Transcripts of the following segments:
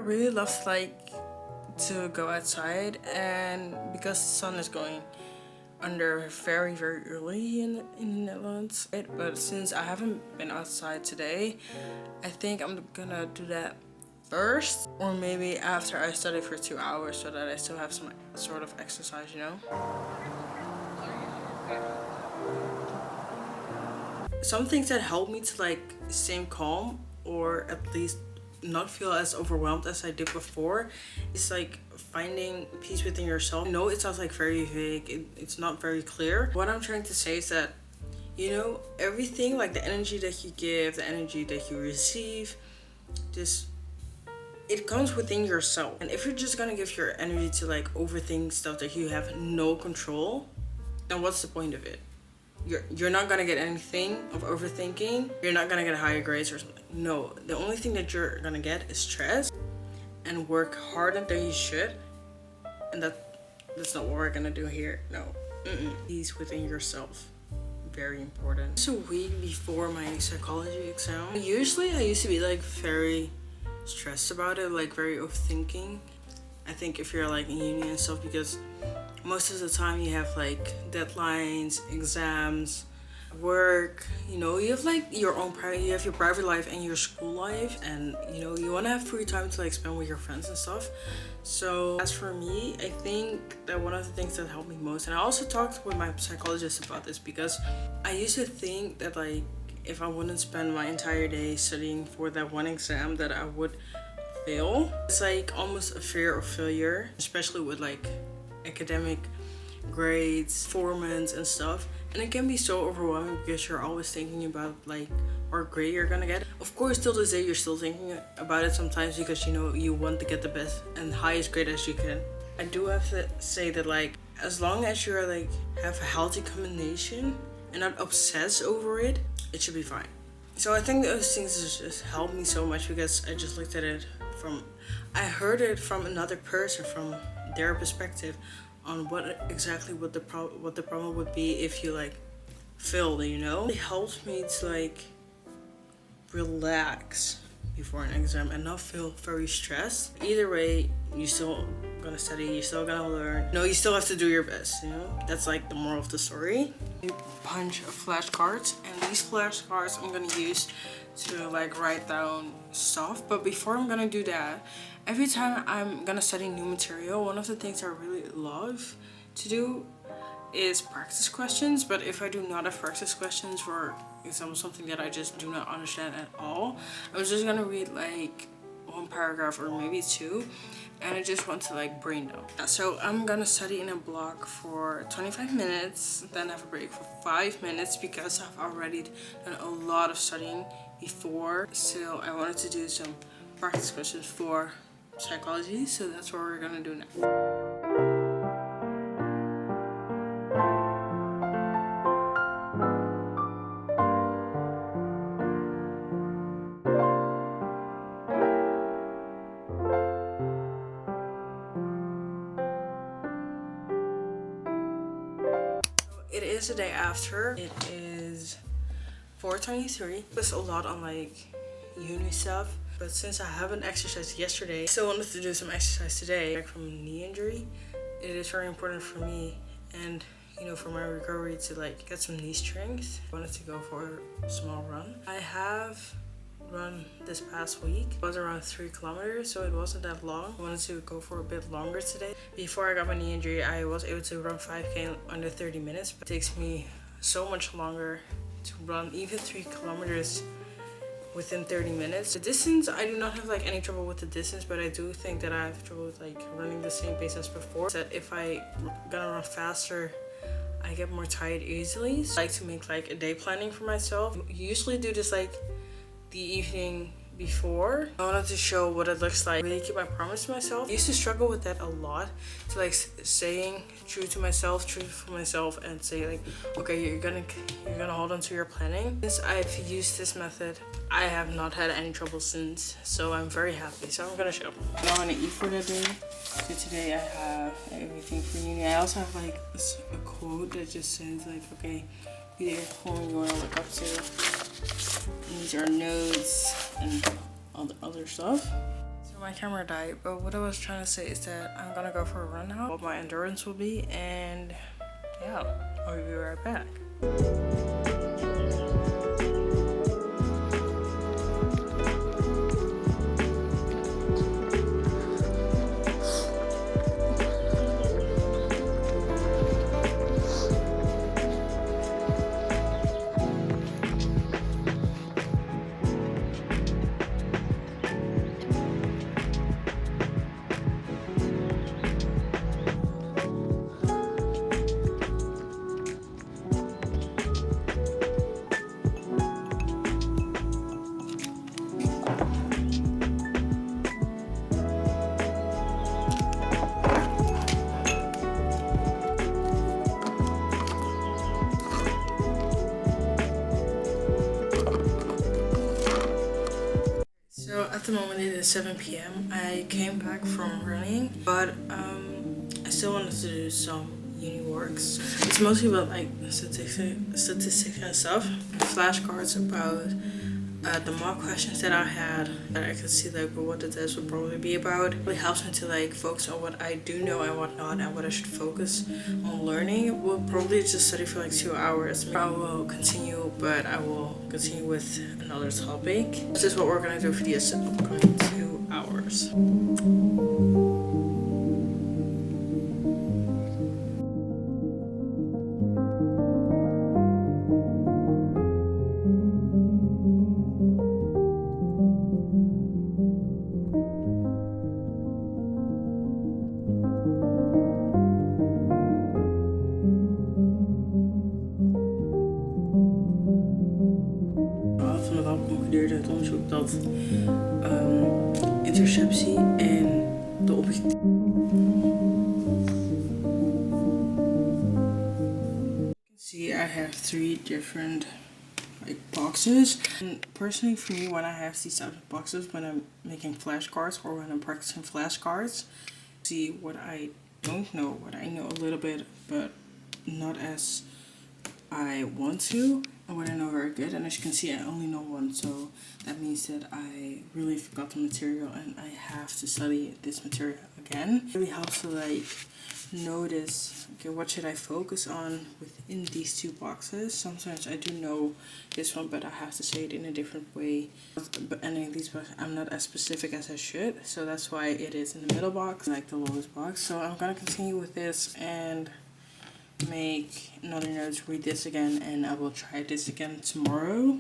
really love to go outside, and because the sun is going under very early in the Netherlands, but since I haven't been outside today, I think I'm gonna do that first, or maybe after I study for 2 hours, so that I still have some sort of exercise, you know. Some things that help me to like stay calm, or at least not feel as overwhelmed as I did before, is like finding peace within yourself. I know it sounds like very vague, it's not very clear. What I'm trying to say is that, you know, everything, like the energy that you give, the energy that you receive, it comes within yourself. And if you're just gonna give your energy to like overthink stuff that you have no control, then what's the point of it? You're not gonna get anything of overthinking. You're not gonna get higher grades or something. No, the only thing that you're gonna get is stress and work harder than you should. And that's not what we're gonna do here. No. Peace within yourself. Very important. It's a week before my psychology exam. Usually I used to be like very stressed about it, like very overthinking. I think if you're like in uni and stuff, because most of the time you have like deadlines, exams, work, you know, you have like your private life and your school life, and you know, you want to have free time to like spend with your friends and stuff. So as for me, I think that one of the things that helped me most, and I also talked with my psychologist about this, because I used to think that like if I wouldn't spend my entire day studying for that one exam, that I would fail. It's like almost a fear of failure, especially with like academic grades, performance and stuff. And it can be so overwhelming because you're always thinking about like what grade you're gonna get. Of course, till this day you're still thinking about it sometimes, because you know you want to get the best and highest grade as you can. I do have to say that like as long as you're like have a healthy combination and not obsess over it, it should be fine. So I think those things just helped me so much, because I just looked at it I heard it from another person, from their perspective on what the problem would be if you like failed, you know. It helped me to like relax before an exam and not feel very stressed. Either way, you still gonna study, you still gonna learn. No, you still have to do your best, you know. That's like the moral of the story. A bunch of flashcards, and these flashcards I'm gonna use to like write down stuff. But before I'm gonna do that, every time I'm gonna study new material, one of the things I really love to do is practice questions. But if I do not have practice questions, for example, something that I just do not understand at all, I'm just gonna read like one paragraph or maybe two, and I just want to like brain dump. So I'm gonna study in a block for 25 minutes, then have a break for 5 minutes, because I've already done a lot of studying before. So I wanted to do some practice questions for psychology, so that's what we're gonna do now. It is the day after. It is 4:23. There's a lot on like uni stuff, but since I haven't exercised yesterday, I still wanted to do some exercise today. Back from a knee injury, it is very important for me and, you know, for my recovery to like get some knee strength. I wanted to go for a small run. I have run this past week. It was around 3 kilometers, so it wasn't that long. I wanted to go for a bit longer today. Before I got my knee injury, I was able to run 5K in under 30 minutes, but it takes me so much longer to run even 3 kilometers within 30 minutes. The distance, I do not have like any trouble with the distance, but I do think that I have trouble with like running the same pace as before. That if I gonna run faster, I get more tired easily. So I like to make like a day planning for myself. I usually do this like the evening before. I wanted to show what it looks like, really keep my promise to myself. I used to struggle with that a lot, to like staying true to myself, and say like, okay, you're gonna hold on to your planning. Since I've used this method, I have not had any trouble since, so I'm very happy. So I'm gonna show what I'm gonna eat for the day. So today I have everything for uni. I also have like a quote that just says like, okay, be there whom you want to look up to. And these are notes and all the other stuff. So My camera died, but what I was trying to say is that I'm gonna go for a run now, what my endurance will be, and yeah, I'll be right back. So at the moment it is 7 p.m. I came back from running, but I still wanted to do some uni works. It's mostly about like statistics and stuff, flashcards about the mock questions that I had, that I could see like what the test would probably be about. It really helps me to like focus on what I do know and what not, and what I should focus on learning. We'll probably just study for like 2 hours. I will continue, but I will continue with another topic. This is what we're gonna do for these upcoming 2 hours. Het onderzoek dat interceptie en de objectief. See, I have 3 different like boxes, and personally for me, when I have these types of boxes, when I'm making flashcards or when I'm practicing flashcards, see what I don't know, what I know a little bit but not as I want to, and what I know very good. And as you can see, I only know one, so that means that I really forgot the material and I have to study this material again. It really helps to like notice, okay, what should I focus on within these 2 boxes. Sometimes I do know this one, but I have to say it in a different way. But in these boxes, I'm not as specific as I should, so that's why it is in the middle box, like the lowest box. So I'm gonna continue with this and make another notes, read this again, and I will try this again tomorrow.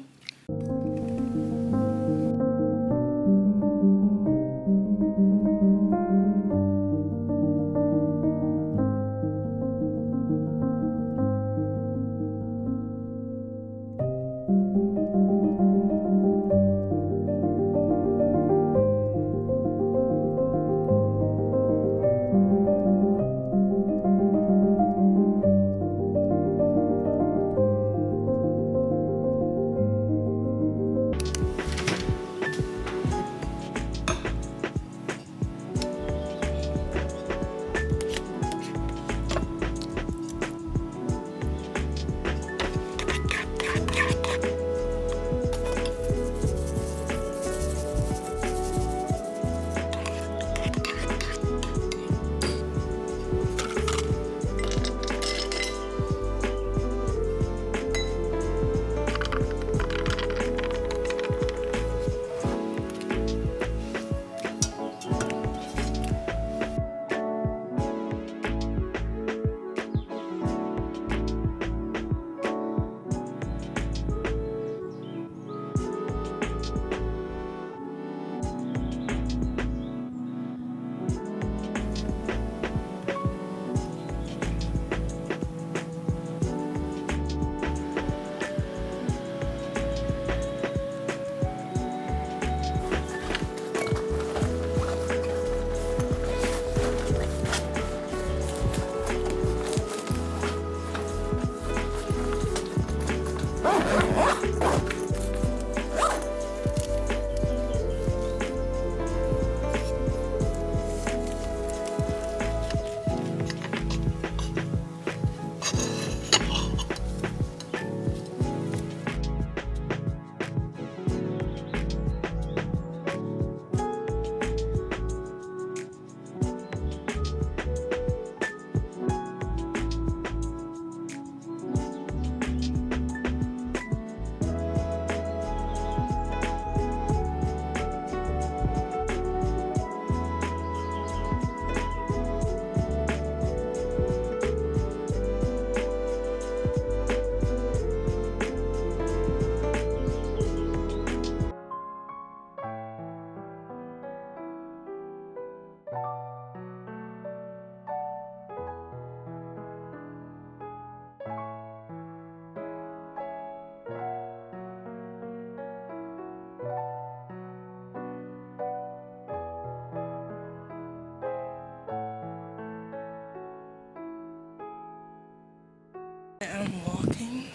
I'm walking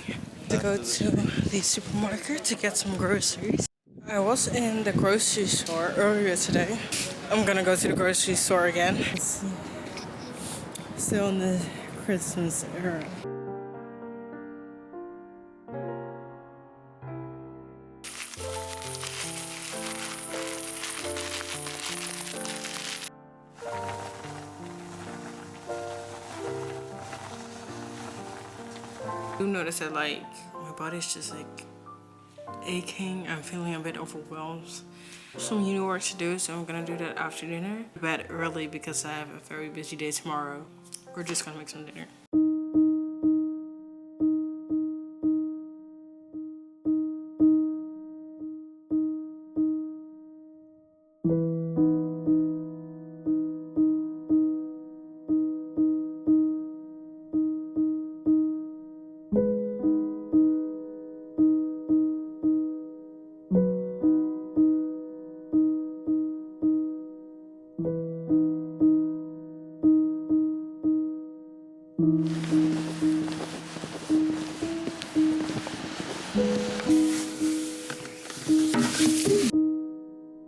to go to the supermarket to get some groceries. I was in the grocery store earlier today. I'm gonna go to the grocery store again. It's still in the Christmas era. I do notice that like my body's just like aching. I'm feeling a bit overwhelmed. Some uni work to do, so I'm gonna do that after dinner. Bed early because I have a very busy day tomorrow. We're just gonna make some dinner.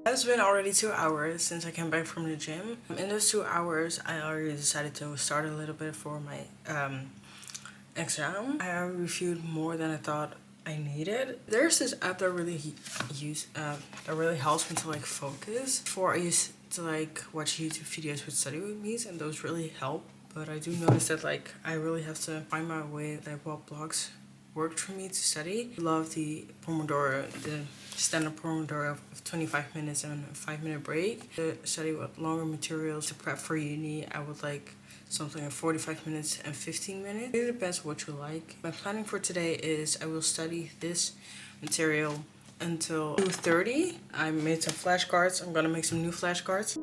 It's been already 2 hours since I came back from the gym. In those 2 hours, I already decided to start a little bit for my exam. I already reviewed more than I thought I needed. There's this app that really that really helps me to like focus. Before I used to like watch YouTube videos with study with me, and those really help. But I do notice that like I really have to find my way, like what blocks worked for me to study. I love the Pomodoro, the standard Pomodoro of 25 minutes and a 5-minute break. To study with longer materials to prep for uni, I would like something like 45 minutes and 15 minutes. It really depends what you like. My planning for today is I will study this material until 2:30. I made some flashcards. I'm gonna make some new flashcards.